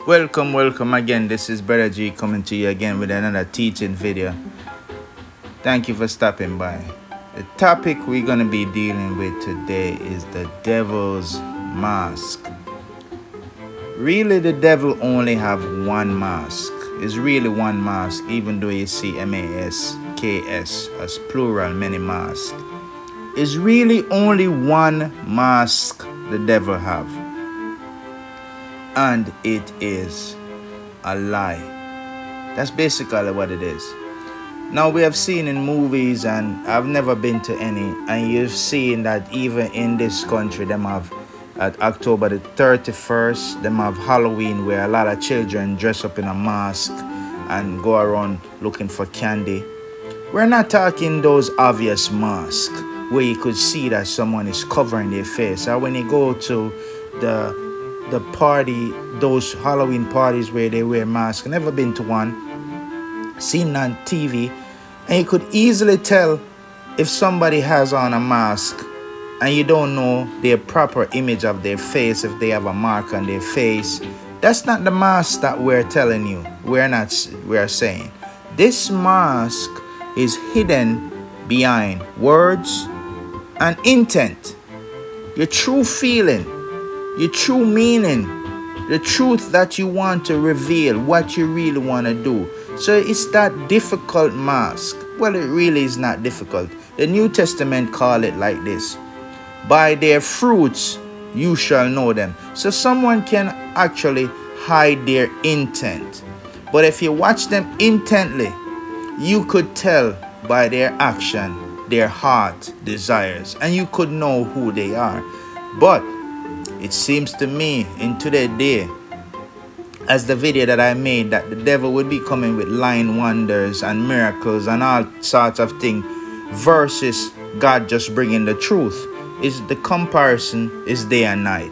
Welcome again. This is Brother G coming to you again with another teaching video. Thank you for stopping by. The topic we're going to be dealing with today is the devil's mask. Really, the devil only have one mask. It's really one mask, even though you see M-A-S-K-S as plural, many masks. It's really only one mask the devil have. And it is a lie. That's basically what it is. Now, we have seen in movies, and I've never been to any, and you've seen that even in this country, them have at October the 31st, them have Halloween, where a lot of children dress up in a mask and go around looking for candy. We're not talking those obvious masks where you could see that someone is covering their face, or when you go to the party, those Halloween parties where they wear masks. Never been to one. Seen on TV, and you could easily tell if somebody has on a mask and you don't know their proper image of their face, if they have a mark on their face. That's not the mask that we're telling you. We're saying this mask is hidden behind words and intent, your true feeling, your true meaning, the truth that you want to reveal, what you really want to do. So it's that difficult mask. Well, it really is not difficult. The New Testament call it like this: by their fruits you shall know them. So someone can actually hide their intent. But if you watch them intently, you could tell by their action, their heart desires, and you could know who they are. But it seems to me in today's day, as the video that I made, that the devil would be coming with lying wonders and miracles and all sorts of things versus God just bringing the truth. Is the comparison is day and night.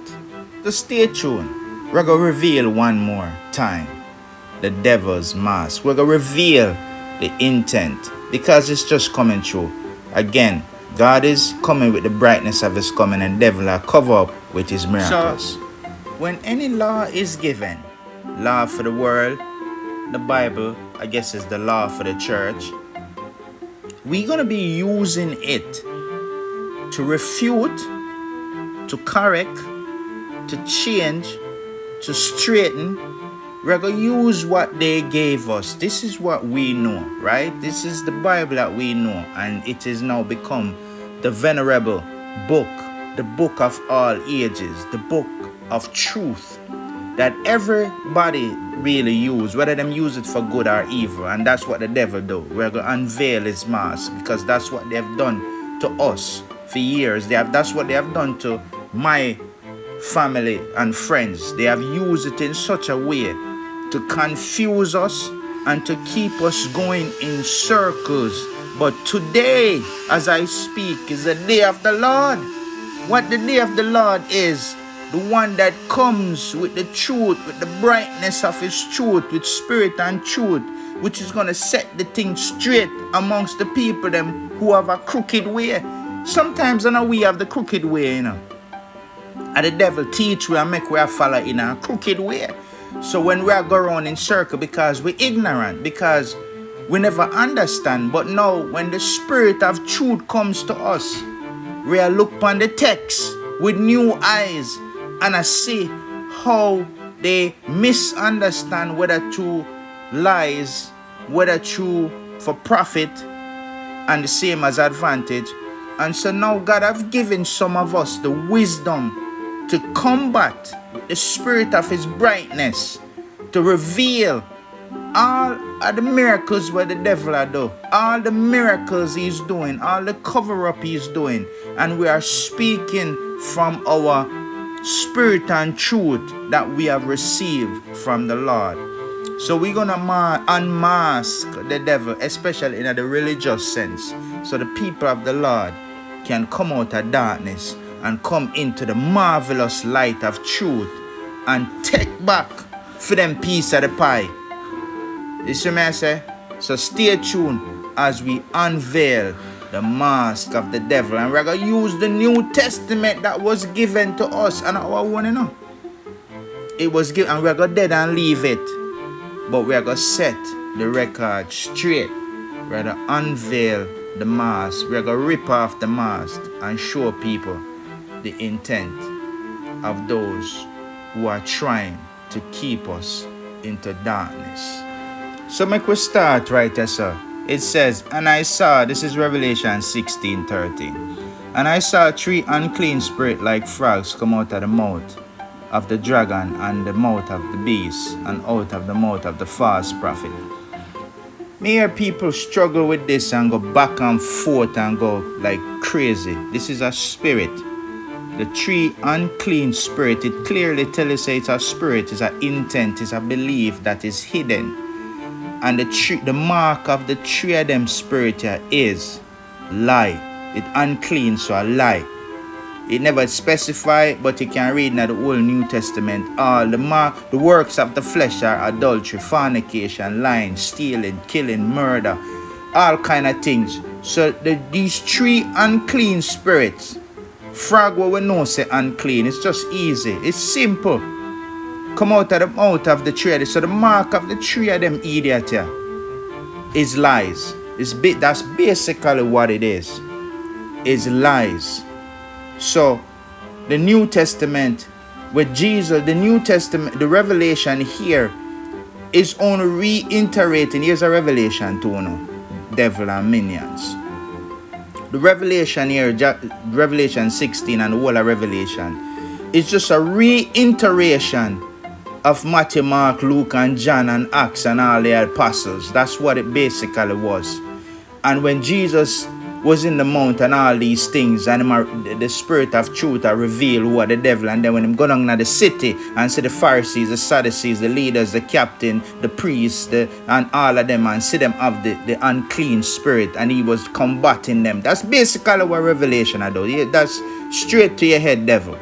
So stay tuned. We're going to reveal one more time the devil's mask. We're going to reveal the intent because it's just coming true. Again, God is coming with the brightness of his coming, and devil will cover up with his miracles. So, when any law is given, law for the world, the Bible, I guess, is the law for the church, we're going to be using it to refute, to correct, to change, to straighten. We're going to use what they gave us. This is what we know, right? This is the Bible that we know, and it is now become the venerable book, the book of all ages, the book of truth that everybody really use, whether them use it for good or evil. And that's what the devil do. We're going to unveil his mask because that's what they have done to us for years. That's what they have done to my family and friends. They have used it in such a way to confuse us and to keep us going in circles. But today, as I speak, is the day of the Lord. What the day of the Lord is, the one that comes with the truth, with the brightness of his truth, with spirit and truth, which is going to set the thing straight amongst the people them who have a crooked way. Sometimes I know we have the crooked way, and the devil teach we and make we follow in a crooked way. So when we are go around in circle because we're ignorant, because we never understand. But now when the spirit of truth comes to us, we are look upon the text with new eyes, and I see how they misunderstand whether true lies, whether true for profit, and the same as advantage. And so now God have given some of us the wisdom to combat the spirit of his brightness, to reveal all of the miracles where the devil are do, all the miracles he's doing, all the cover-up he's doing. And we are speaking from our spirit and truth that we have received from the Lord. So we're going to unmask the devil, especially in the religious sense, so the people of the Lord can come out of darkness and come into the marvelous light of truth and take back for them piece of the pie. You see me I say? So stay tuned as we unveil the mask of the devil, and we're going to use the New Testament that was given to us and our own, it was given, and we're going to dead and leave it. But we're going to set the record straight. We're going to unveil the mask. We're going to rip off the mask and show people the intent of those who are trying to keep us into darkness. So make we start right there, sir. It says, and I saw, this is Revelation 16:13. And I saw 3 unclean spirits like frogs come out of the mouth of the dragon and the mouth of the beast and out of the mouth of the false prophet. Me hear people struggle with this and go back and forth and go like crazy. This is a spirit. The 3 unclean spirit, it clearly tells you it's a spirit, it's an intent, it's a belief that is hidden. And the mark of the 3 of them spirit here is lie. It unclean, so a lie. It never specify, but you can read in the Old New Testament. All the works of the flesh are adultery, fornication, lying, stealing, killing, murder, all kind of things. So these 3 unclean spirits, frog what we know say unclean. It's just easy. It's simple. Come out of the mouth of the 3 of them. So the mark of the 3 of them idiot here is lies. That's basically what it is. Is lies. So the New Testament with Jesus, the New Testament, the revelation here is only reiterating. Here's a revelation to devil and minions. The revelation here, Revelation 16 and the whole of Revelation, is just a reiteration of Matthew, Mark, Luke, and John, and Acts, and all the apostles. That's what it basically was. And when Jesus was in the mount and all these things, and the spirit of truth are revealed who are the devil, and then when him go down to the city and see the Pharisees, the Sadducees, the leaders, the captain, the priests, and all of them, and see them have the unclean spirit, and he was combating them. That's basically what Revelation I do. That's straight to your head, devil.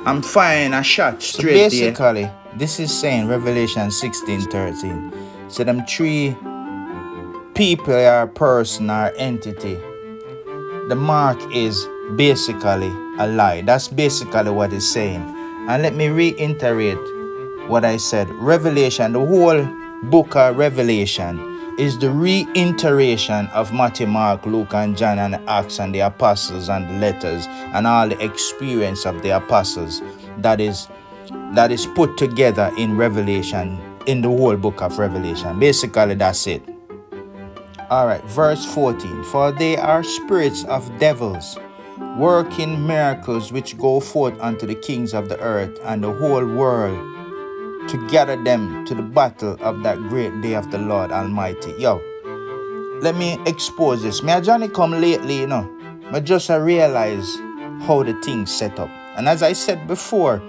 I'm firing a shot straight to you. Basically, this is saying Revelation 16:13. So them 3 people or person or entity, the mark is basically a lie. That's basically what it's saying. And let me reiterate what I said. Revelation, the whole book of Revelation, is the reiteration of Matthew, Mark, Luke, and John, and Acts, and the apostles, and the letters, and all the experience of the apostles that is put together in Revelation, in the whole book of Revelation. Basically, that's it. Alright, verse 14. For they are spirits of devils, working miracles which go forth unto the kings of the earth and the whole world, to gather them to the battle of that great day of the Lord Almighty. Yo, let me expose this. Me and Johnny come lately, I just realize how the things set up. And as I said before,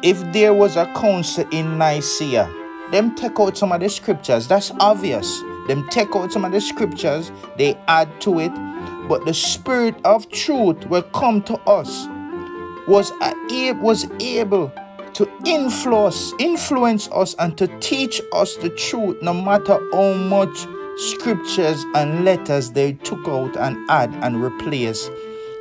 if there was a council in Nicaea, them take out some of the scriptures. That's obvious. Them take out some of the scriptures, they add to it, but the spirit of truth will come to us, was able to influence us and to teach us the truth, no matter how much scriptures and letters they took out and add and replace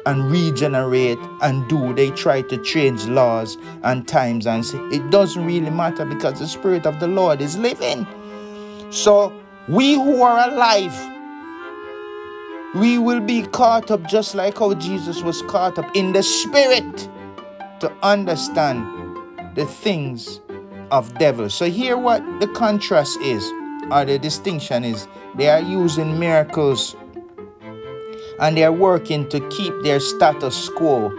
and regenerate and do. They try to change laws and times and say it doesn't really matter because the Spirit of the Lord is living. So we who are alive, we will be caught up just like how Jesus was caught up in the Spirit to understand the things of devils. So here what the contrast is, or the distinction is, they are using miracles and they are working to keep their status quo.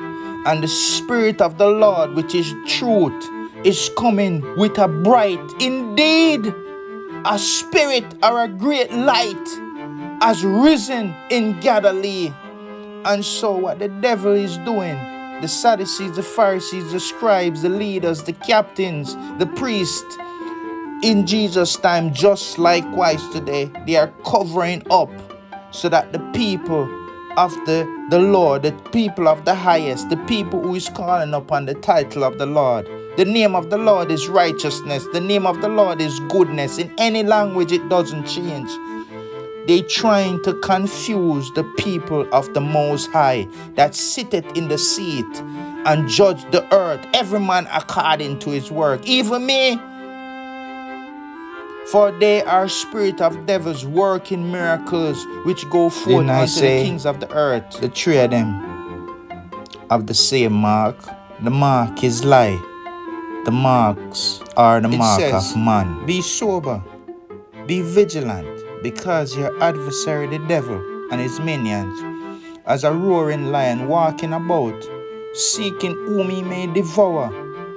And the Spirit of the Lord, which is truth, is coming with a bright, indeed, a spirit or a great light has risen in Galilee. And so what the devil is doing, the Sadducees, the Pharisees, the scribes, the leaders, the captains, the priests, in Jesus' time, just likewise today, they are covering up so that the people of the Lord, the people of the highest, the people who is calling upon the title of the Lord. The name of the Lord is righteousness. The name of the Lord is goodness. In any language, it doesn't change. They trying to confuse the people of the Most High that sitteth in the seat and judge the earth, every man according to his work, even me. For they are spirit of devils working miracles, which go forth unto the kings of the earth. The three of them have the same mark. The mark is lie. The marks are the mark of man. Be sober, be vigilant, because your adversary the devil and his minions, as a roaring lion walking about, seeking whom he may devour,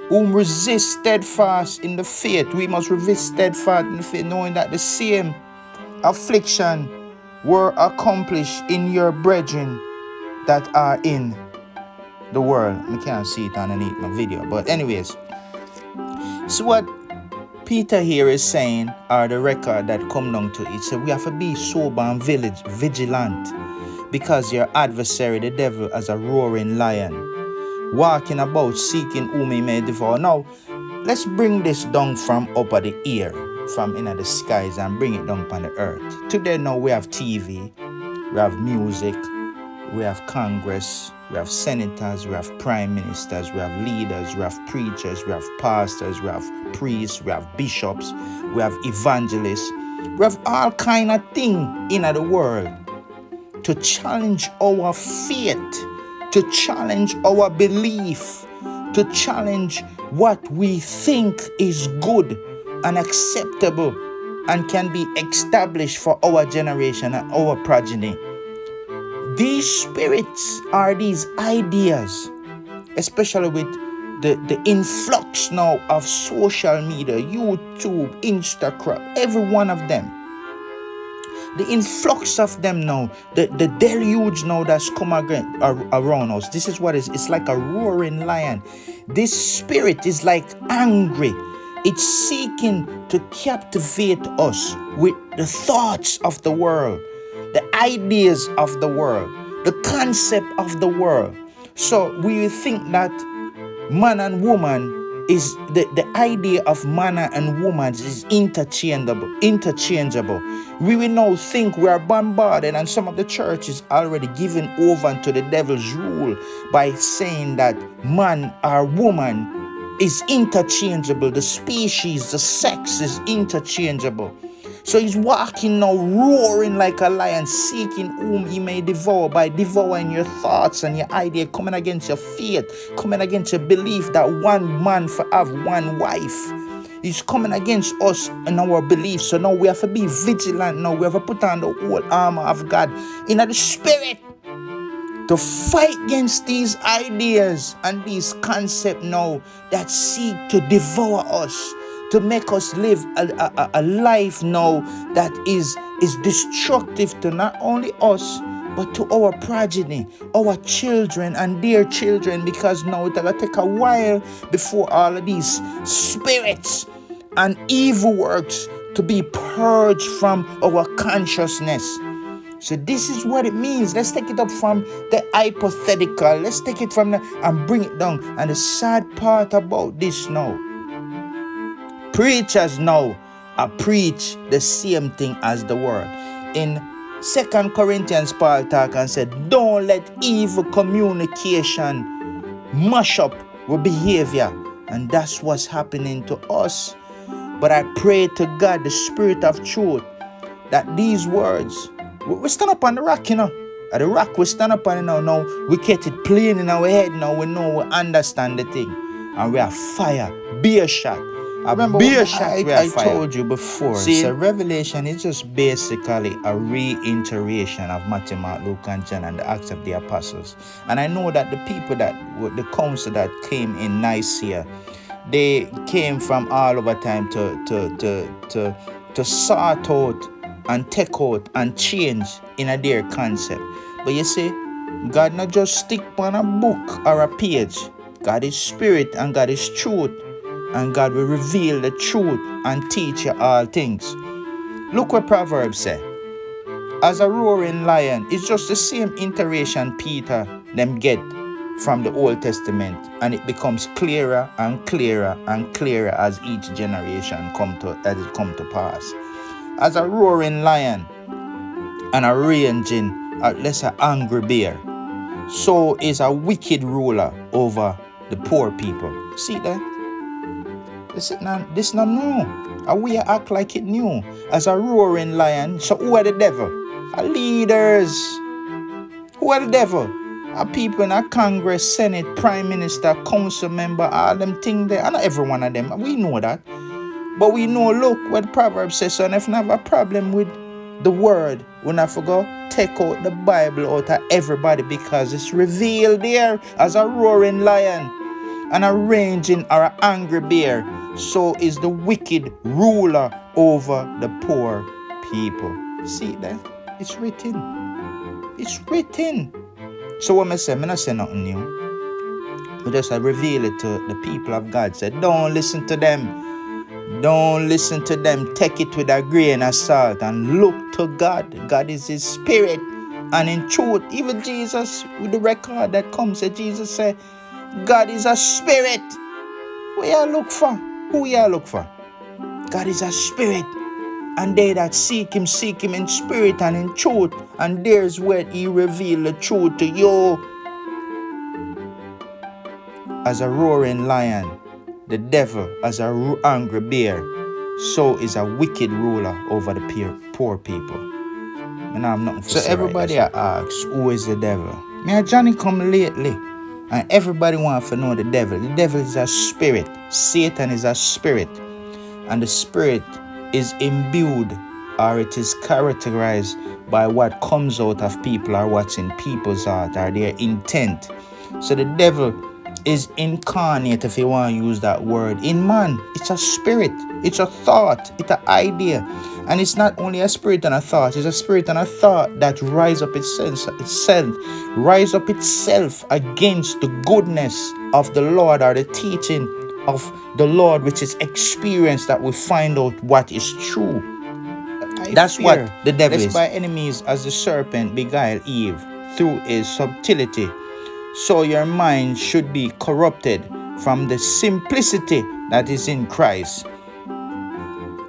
whom resist steadfast in the faith. We must resist steadfast in the faith, knowing that the same affliction were accomplished in your brethren that are in the world. I can't see it underneath my video, but anyways, so what Peter here is saying, or the record that come down to it, so we have to be sober and vigilant, because your adversary the devil as a roaring lion, walking about seeking whom he may devour. Now let's bring this down from up at the air, from in the skies, and bring it down upon the earth. Today now we have TV, we have music, we have Congress, we have senators, we have prime ministers, we have leaders, we have preachers, we have pastors, we have priests, we have bishops, we have evangelists, we have all kind of things in the world to challenge our faith, to challenge our belief, to challenge what we think is good and acceptable and can be established for our generation and our progeny. These spirits are these ideas, especially with the influx now of social media, YouTube, Instagram, every one of them. The influx of them now, the deluge now that's come again around us. This is what it's like a roaring lion. This spirit is like angry. It's seeking to captivate us with the thoughts of the world, the ideas of the world, the concept of the world. So we think that man and woman is the idea of man and woman is interchangeable. We will now think we are bombarded, and some of the churches already given over to the devil's rule by saying that man or woman is interchangeable. The species, the sex is interchangeable. So he's walking now, roaring like a lion, seeking whom he may devour, by devouring your thoughts and your idea, coming against your faith, coming against your belief that one man for have one wife. He's coming against us and our beliefs. So now we have to be vigilant. Now we have to put on the whole armor of God in the spirit to fight against these ideas and these concepts now that seek to devour us, to make us live a life now that is destructive to not only us, but to our progeny, our children and their children, because now it's going to take a while before all of these spirits and evil works to be purged from our consciousness. So this is what it means. Let's take it up from the hypothetical. Let's take it from and bring it down. And the sad part about this now, preachers now preach the same thing as the world. In 2 Corinthians, Paul talk and said, don't let evil communication mash up with behavior. And that's what's happening to us. But I pray to God, the Spirit of truth, that these words, we stand up on the rock, you know. At the rock, we stand up on it now. Now we get it plain in our head. Now we know, we understand the thing. And we are fire, beer shot. Remember, I told you before. See, so Revelation is just basically a reiteration of Matthew, Mark, Luke, and John, and the Acts of the Apostles. And I know that the people the council that came in Nicaea, they came from all over time to sort out and take out and change in their concept. But you see, God not just stick on a book or a page. God is spirit and God is truth. And God will reveal the truth and teach you all things. Look what Proverbs say. As a roaring lion, it's just the same iteration Peter them get from the Old Testament. And it becomes clearer and clearer and clearer as each generation come to pass. As a roaring lion and a raging, let's say angry bear. so is a wicked ruler over the poor people. See that? This not new. And we act like it new. As a roaring lion. So who are the devil? Our leaders. Who are the devil? Our people in our Congress, Senate, Prime Minister, Council member, all them things there. And not every one of them. We know that. But we know, look, what the Proverbs says, so if you have a problem with the word, we not forget, take out the Bible out of everybody, because it's revealed there as a roaring lion and a raging or an angry bear. So is the wicked ruler over the poor people. See that? It's written. It's written. So what I say, I not say nothing new. We just reveal it to the people of God. Say, don't listen to them. Don't listen to them. Take it with a grain of salt and look to God. God is his spirit. And in truth, even Jesus, with the record that comes, Jesus said, God is a spirit. Who you look for? Who you look for? God is a spirit. And they that seek him in spirit and in truth. And there's where he reveal the truth to you. As a roaring lion, the devil as an angry bear, so is a wicked ruler over the poor people. And I'm not so everybody asks, who is the devil? Me and Johnny come lately, and everybody wants to know the devil. The devil is a spirit. Satan is a spirit. And the spirit is imbued, or it is characterized by what comes out of people, or what's in people's heart, or their intent. So the devil is incarnate, if you want to use that word, in man. It's a spirit, it's a thought, it's an idea. And it's not only a spirit and a thought, it's a spirit and a thought that rise up itself against the goodness of the Lord, or the teaching of the Lord, which is experience, that we find out what is true. That's what the devil is. By enemies as the serpent beguiled Eve through his subtlety, so your mind should be corrupted from the simplicity that is in Christ.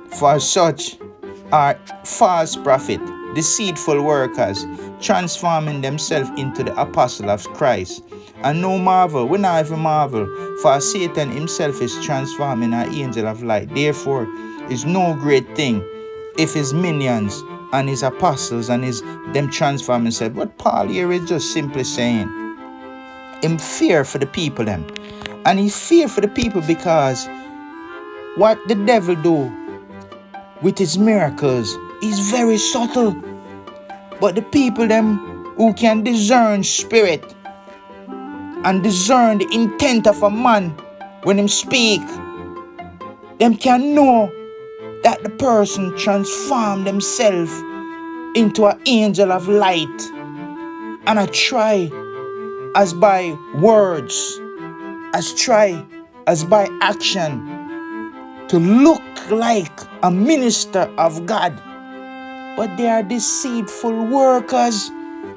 For such are false prophets, deceitful workers, transforming themselves into the apostle of Christ. And no marvel, we not even marvel, for Satan himself is transforming an angel of light. Therefore is no great thing if his minions and his apostles and them transform themselves. What Paul here is just simply saying, him fear for the people them. And he fear for the people because what the devil do with his miracles is very subtle. But the people them who can discern spirit and discern the intent of a man when him speak, them can know that the person transformed themselves into an angel of light. And I try as by words, as by action, to look like a minister of God. But they are deceitful workers.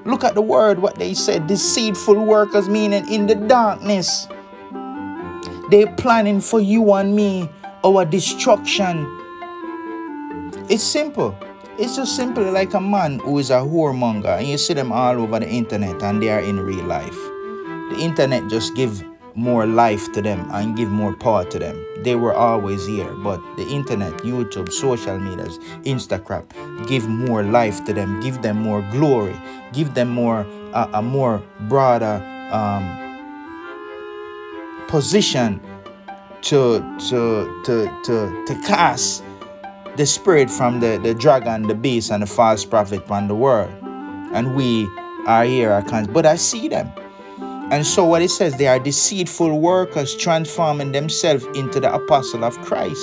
Look at the word, what they said. Deceitful workers, meaning in the darkness. They're planning for you and me our destruction. It's simple. It's just simply like a man who is a whoremonger, and you see them all over the internet, and they are in real life. The internet just give more life to them and give more power to them. They were always here, but the internet, YouTube, social medias, Instagram, give more life to them, give them more glory, give them more a more broader position to cast the spirit from the dragon, the beast, and the false prophet upon the world. And we are here, but I see them. And so what it says, they are deceitful workers, transforming themselves into the apostle of Christ.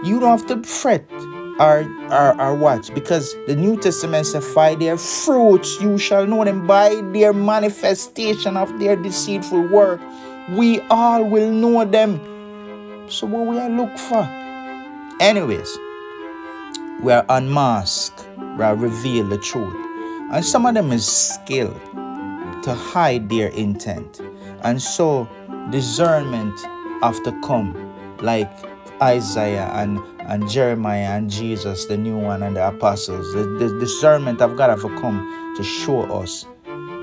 You don't have to fret or watch, because the New Testament says, by their fruits you shall know them, by their manifestation of their deceitful work. We all will know them. So what we are look for? Anyways, we are unmasked, we are reveal the truth. And some of them is skilled to hide their intent. And so discernment have to come, like Isaiah and Jeremiah and Jesus, the new one, and the apostles. The discernment of God have to come to show us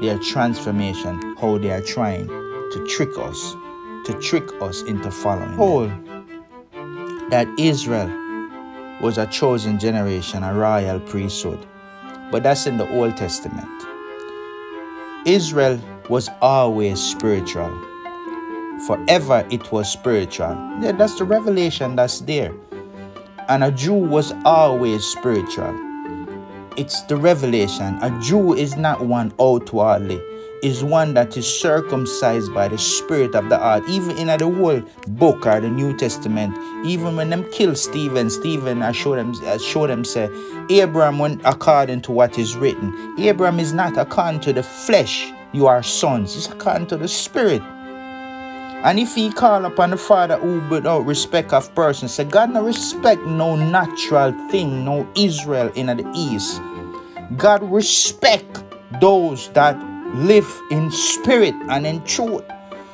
their transformation, how they are trying to trick us into following them. That Israel was a chosen generation, a royal priesthood. But that's in the Old Testament. Israel was always spiritual. Forever it was spiritual. Yeah, that's the revelation that's there. And a Jew was always spiritual. It's the revelation. A Jew is not one outwardly, is one that is circumcised by the spirit of the heart. Even in the whole book or the New Testament, even when them kill Stephen, I show them say, Abraham went according to what is written. Abraham is not according to the flesh, you are sons. It's according to the spirit. And if he call upon the Father who without respect of person, say God no respect no natural thing, no Israel in the east. God respect those that live in spirit and in truth.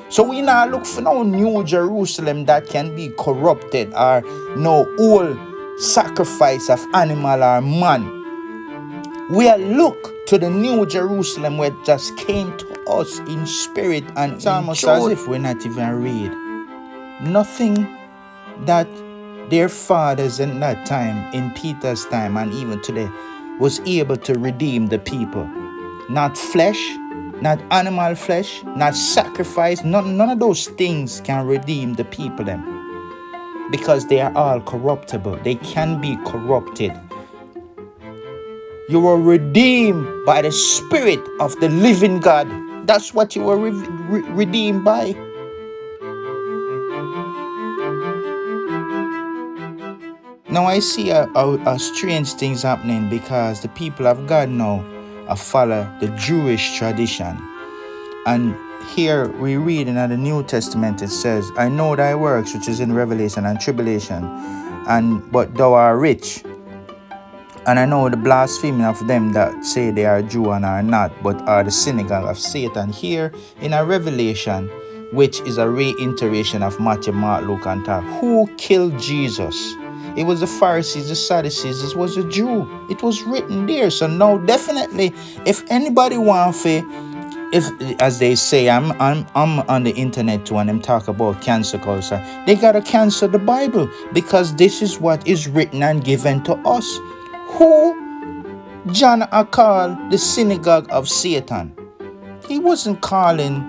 So we now look for no new Jerusalem that can be corrupted or no old sacrifice of animal or man. We are look to the new Jerusalem where it just came to us in spirit, and it's almost as if we're not even read nothing that their fathers in that time, in Peter's time and even today, was able to redeem the people. Not flesh, not animal flesh, not sacrifice, none of those things can redeem the people them. Because they are all corruptible. They can be corrupted. You were redeemed by the Spirit of the living God. That's what you were redeemed by. Now I see a strange things happening because the people of God now follow the Jewish tradition. And here we read in the New Testament, it says, I know thy works, which is in Revelation, and tribulation, but thou art rich. And I know the blasphemy of them that say they are Jew and are not, but are the synagogue of Satan. Here in a Revelation, which is a reiteration of Matthew, Mark, Luke, and John. Who killed Jesus? It was the Pharisees, the Sadducees. It was a Jew. It was written there. So now, definitely, if anybody wants to, if as they say, I'm on the internet too, and them talk about cancel culture, they gotta cancel the Bible because this is what is written and given to us. Who John called the synagogue of Satan? He wasn't calling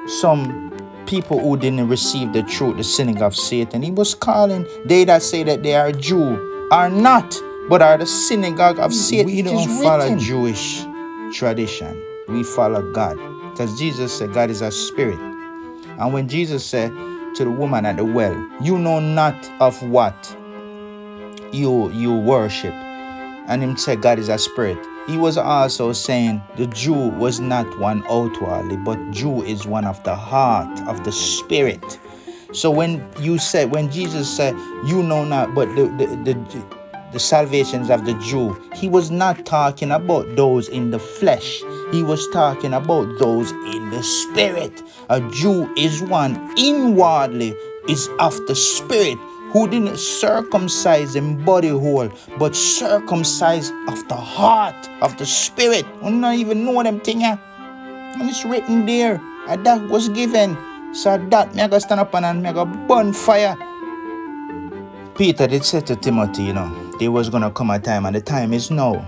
some people who didn't receive the truth the synagogue of Satan. He was calling they that say that they are Jew are not, but are the synagogue of Satan. We don't follow Jewish tradition. We follow God. Because Jesus said God is a spirit. And when Jesus said to the woman at the well, you know not of what you worship, and him said God is a spirit, he was also saying the Jew was not one outwardly, but Jew is one of the heart, of the spirit. So when Jesus said you know not, but the salvations of the Jew, he was not talking about those in the flesh. He was talking about those in the spirit. A Jew is one inwardly, is of the spirit, who didn't circumcise in body whole, but circumcised of the heart, of the spirit. I don't even know them thing, and it's written there, and that was given. So that me go stand up and me go burn fire. Peter did say to Timothy, there was gonna come a time, and the time is now,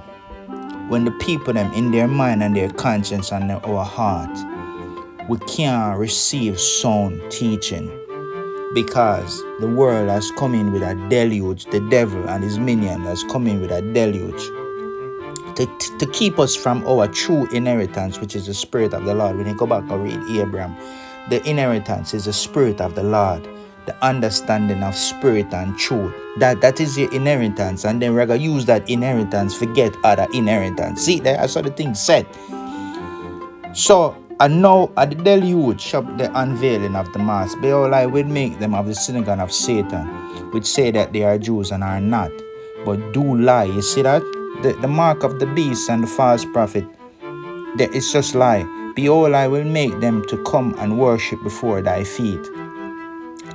when the people them in their mind and their conscience and our heart, we can't receive sound teaching. Because the world has come in with a deluge. The devil and his minion has come in with a deluge to keep us from our true inheritance, which is the Spirit of the Lord. When you go back and read Abraham, the inheritance is the Spirit of the Lord, the understanding of spirit and truth. That is your inheritance. And then we're going to use that inheritance, forget other inheritance. See, that's how the thing said. So, and now at the deluge of the unveiling of the mask, behold, I will make them of the synagogue of Satan, which say that they are Jews and are not, but do lie. You see that? The mark of the beast and the false prophet, it's just lie. Behold, I will make them to come and worship before thy feet,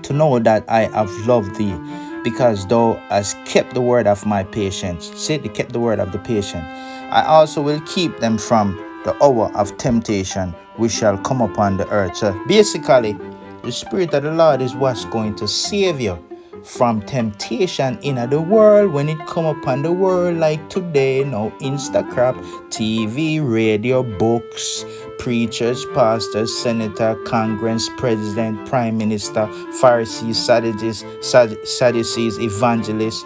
to know that I have loved thee, because thou hast kept the word of my patience. See, they kept the word of the patient. I also will keep them from the hour of temptation which shall come upon the earth. So basically, the Spirit of the Lord is what's going to save you from temptation in the world when it come upon the world like today. Now Instagram, TV, radio, books, preachers, pastors, senator, congress, president, prime minister, Pharisees, Sadducees, evangelists,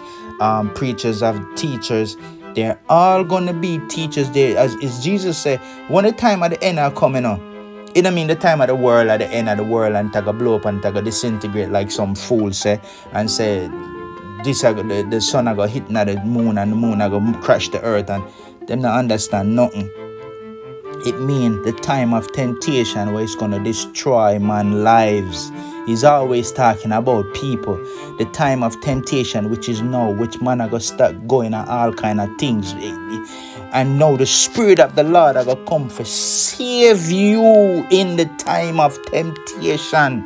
preachers of teachers. They're all gonna be teachers there. As Jesus said, when the time at the end are coming on, it don't mean the time of the world at the end of the world and taga blow up and taga disintegrate like some fool say and say this the sun are gonna hit na the moon and the moon are gonna crash the earth and them not understand nothing. It mean the time of temptation where it's gonna destroy man's lives. He's always talking about people. The time of temptation, which is now, which man are gonna start going at all kind of things. And now the Spirit of the Lord are gonna come for save you in the time of temptation.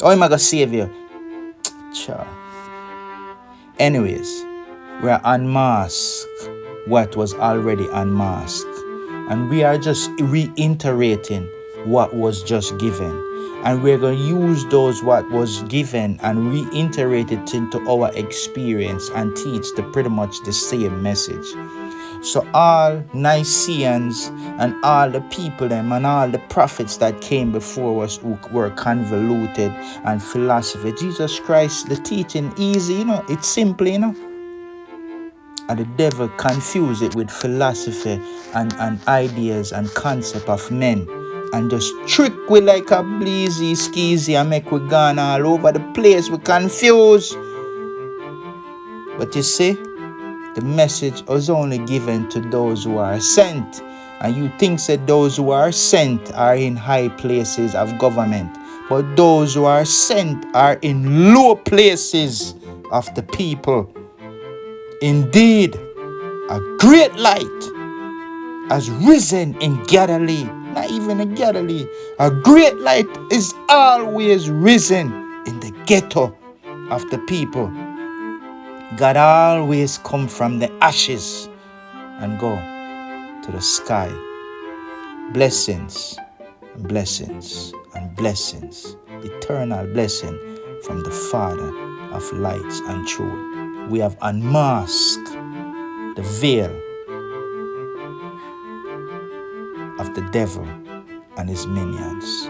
How am I gonna save you? Sure. Anyways, we're unmasked what was already unmasked. And we are just reiterating what was just given. And we're going to use those what was given and reiterate it into our experience and teach pretty much the same message. So all Nicaeans and all the people them and all the prophets that came before us who were convoluted and philosophy, Jesus Christ, the teaching easy, it's simple, and the devil confuse it with philosophy and ideas and concept of men and just trick we like a bleezy skeezy and make we gone all over the place. We confuse. But you see, the message was only given to those who are sent. And you think that those who are sent are in high places of government. But those who are sent are in low places of the people. Indeed, a great light has risen in Galilee. Not even in Galilee. A great light is always risen in the ghetto of the people. God always come from the ashes and go to the sky. Blessings and blessings and blessings. Eternal blessing from the Father of lights and truth. We have unmasked the veil of the devil and his minions.